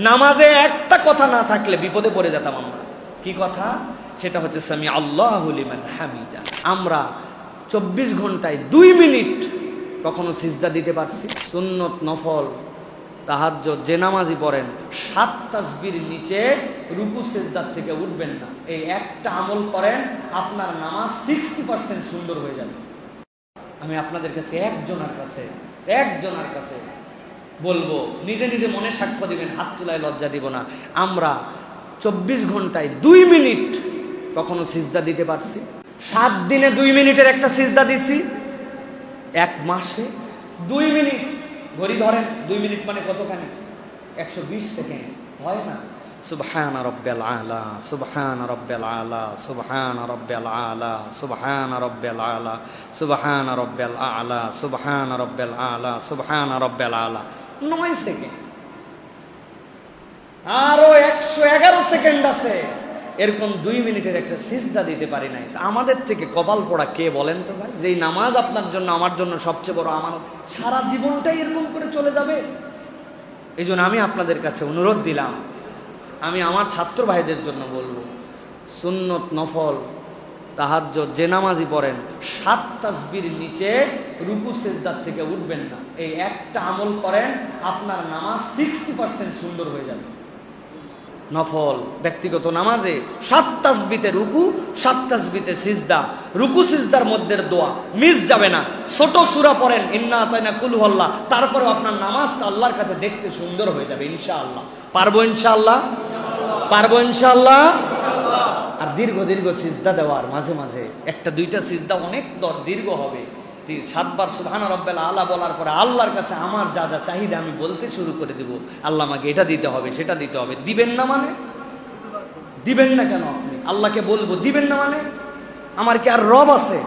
নামাজে একটা কথা না থাকলে বিপদে পড়ে যেতাম আমরা। কি কথা? সেটা হচ্ছে সামি আল্লাহু লিমান হামিদা। আমরা 24 ঘন্টায় 2 মিনিট কখনো সিজদা দিতে পারছি? সুন্নত, নফল, তাহাজ্জুদ যে নামাজি পড়েন 7 তাসবির নিচে রুকু সিজদার থেকে উঠবেন না। এই একটা আমল করেন, আপনার নামাজ 60% সুন্দর হয়ে যাবে। আমি আপনাদের কাছে একজনের কাছে বলবো, নিজে নিজে মনে সাক্ষ্য দিবেন, হাত তুলায় লজ্জা দিব না। আমরা 24 ঘন্টায় 2 মিনিট কখনো সিজদা দিতে পারছি? 7 দিনে 2 মিনিটের একটা সিজদা দিছি। 1 মাসে 2 মিনিট, ঘড়ি ধরেন 2 মিনিট মানে কতখানি? 120 সেকেন্ড, হয় না? সুবহান রাব্বিল আলা, সুবহান রাব্বিল আলা, সুবহান রাব্বিল আলা, সুবহান রাব্বিল আলা, সুবহান রাব্বিল আলা, সুবহান রাব্বিল আলা, সুবহান রাব্বিল আলা। 9 সেকেন্ড। আরো 111 সেকেন্ড আছে। এরকম 2 মিনিটের একটা সিজদা দিতে পারি নাই। আমাদের থেকে কপাল পোড়া কে বলেন তো ভাই? যেই নামাজ আপনার জন্য আমার জন্য সবচেয়ে বড় আমানত, সারা জীবনটাই এরকম করে চলে যাবে। এই জন্য আমি আপনাদের কাছে অনুরোধ দিলাম, আমি আমার ছাত্র ভাইদের জন্য বলবো, সুন্নত, নফল, তাহাজ্জুদ যে নামাজি পড়েন 7 তাসবির নিচে রুকু সিজদার থেকে উঠবেন না। এই একটা আমল করেন, আপনার নামাজ 60% সুন্দর হয়ে যাবে। নফল ব্যক্তিগত নামাজে 7 তাসবিতে রুকু, 7 তাসবিতে সিজদা, রুকু সিজদার মধ্যে দোয়া মিস যাবে না। ছোট সূরা পড়েন, ইন্না আতাইনা কুল হুয়াল্লাহ, তারপরে আপনার নামাজটা আল্লাহর কাছে দেখতে সুন্দর হয়ে যাবে ইনশাআল্লাহ। পারবো ইনশাআল্লাহ? পারবো ইনশাআল্লাহ। আর দীর্ঘ দীর্ঘ সিজদা দেওয়ার মাঝে মাঝে 1-2টা সিজদা অনেক দীর্ঘ হবে। 7 বার সুবহান রাব্বিল আলা বলার পরে আল্লাহর কাছে আমার যা যা চাহিদা আমি বলতে শুরু করে দেব। আল্লাহ আমাকে এটা দিতে হবে, সেটা দিতে হবে। দিবেন না মানে? দিবেন না কেন? আপনি আল্লাহকে বলবো, দিবেন না মানে? আমার কি আর রব আছে?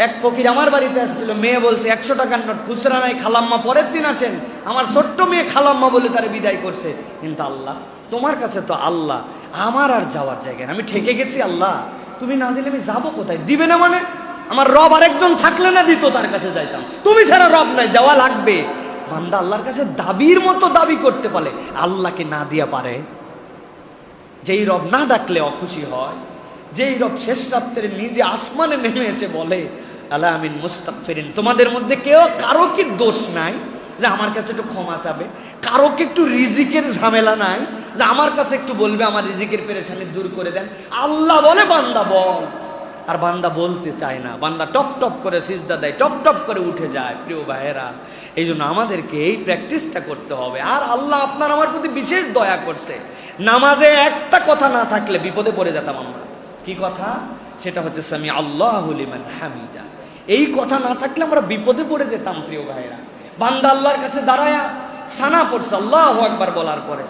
এক ফকির আমার বাড়িতে আসছিল, মেয়ে বলছে 100 টাকার নোট খুচরা নাই, খালাম্মা পরের দিন আছেন। আমার ছোট্ট মেয়ে খালাম্মা বলে তারে বিদায় করছে। কিন্তু আল্লাহ, তোমার কাছে তো আল্লাহ, আমার আর যাওয়ার জায়গা না, আমি ঠেকে গেছি। আল্লাহ তুমি না দিলে আমি যাবো কোথায়? দিবে না মানে? আমার রব আরেকজন থাকলে না দিত, তার কাছে যাইতাম। তুমি ছাড়া রব নাই, দেওয়া লাগবে। বান্দা আল্লাহর কাছে দাবির মতো দাবি করতে পারে, আল্লাহকে না দিয়া পারে? যেই রব না ডাকলে অখুশি হয়, যেই রব শেষ রাত্রে নিজে আসমানে নেমে এসে বলে আলা আমিন মুস্তাগফিরিন, তোমাদের মধ্যে কেউ কারো কি দোষ নাই যে আমার কাছে একটু ক্ষমা চাবে? কারো কি একটু রিজিকের ঝামেলা নাই যে আমার কাছে একটু বলবে আমার রিজিকের পেরেশানি দূর করে দেন? আল্লাহ বলে বান্দা বল, আর বান্দা বলতে চায় না। বান্দা টপ টপ করে সিজদা দেয়, টপ টপ করে উঠে যায়। প্রিয় ভাইয়েরা, এই জন্য আমাদেরকে এই প্র্যাকটিসটা করতে হবে। আর আল্লাহ আপনার আমার প্রতি বিশেষ দয়া করছে। নামাজে একটা কথা না থাকলে বিপদে পড়ে যেতাম আমরা। কি কথা? সেটা হচ্ছে সামি আল্লাহু লিমান হামিদা। এই কথা না থাকলে আমরা বিপদে পড়ে যেতাম। প্রিয় ভাইয়েরা, বান্দা আল্লাহর কাছে দাঁড়ায়া সানা পড়ছে আল্লাহু আকবার বলার পরে,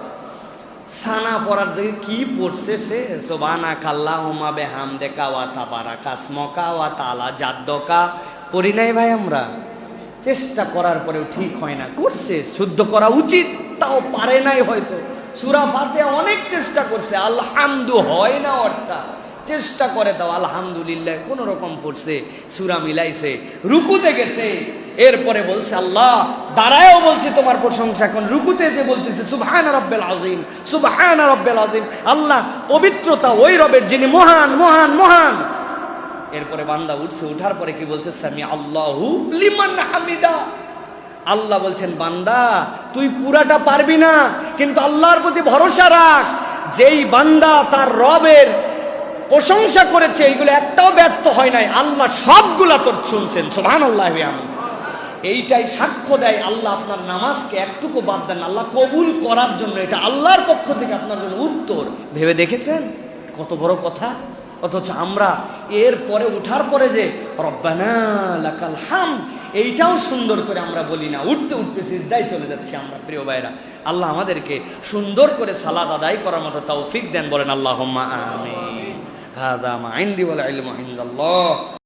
সানা পড়ার জায়গায় কি পড়ছে সে? সুবহানাকা আল্লাহুম্মা বিহামদিকা ওয়া তাবারাকা ইসমুকা ওয়া তাআলা জাদ্দুকা। পড়ি নাই ভাই আমরা? চেষ্টা করার পরেও ঠিক হয় না। করছে, শুদ্ধ করা উচিত, তাও পারে নাই হয়তো। সূরা ফাতিহা অনেক চেষ্টা করছে, আলহামদু হয় না ওরটা। চেষ্টা করে দাও আলহামদুলিল্লাহ কোন রকম পড়ছে, সূরা মিলাইছে, রুকুতে গেছে, এরপরে বলছে আল্লাহ, দাঁড়ায়ও বলছে তোমার প্রশংসা। এখন রুকুতে যে বলতেছে সুবহান রাব্বিল আযীম, সুবহান রাব্বিল আযীম। আল্লাহ পবিত্রতা ওই রবের যিনি মহান মহান মহান। এরপরে বান্দা উঠছে, উঠার পরে কি বলছে? সামি আল্লাহু লিমান হামিদা। আল্লাহ বলছেন বান্দা তুই পুরাটা পারবি না, কিন্তু আল্লাহর প্রতি ভরসা রাখ। যেই বান্দা তার রবের প্রশংসা করেছে, এইগুলো একটাও ব্যর্থ হয় নাই, আল্লাহ সবগুলা তোর শুনছেন। সুবহানাল্লাহ। এইটাই সাক্ষ্য দেয় আল্লাহ আপনার নামাজকে একটুকু বাদ দেন আল্লাহ কবুল করার জন্য। এটা আল্লাহর পক্ষ থেকে আপনার জন্য উত্তর। ভেবে দেখেছেন কত বড় কথা? অথচ আমরা এর পরে উঠার পরে যে রব্বানা লাকাল হামদ, এইটাও সুন্দর করে আমরা বলি না, উঠতে উঠতে সিজদায় চলে যাচ্ছি আমরা। প্রিয় ভাইরা, আল্লাহ আমাদেরকে সুন্দর করে সালাত আদায় করার মতো তৌফিক দেন। বলেন আল্লাহুম্মা আমিন। হাযা মা ইনদি ওয়াল ইলমু ইনদাল্লাহ।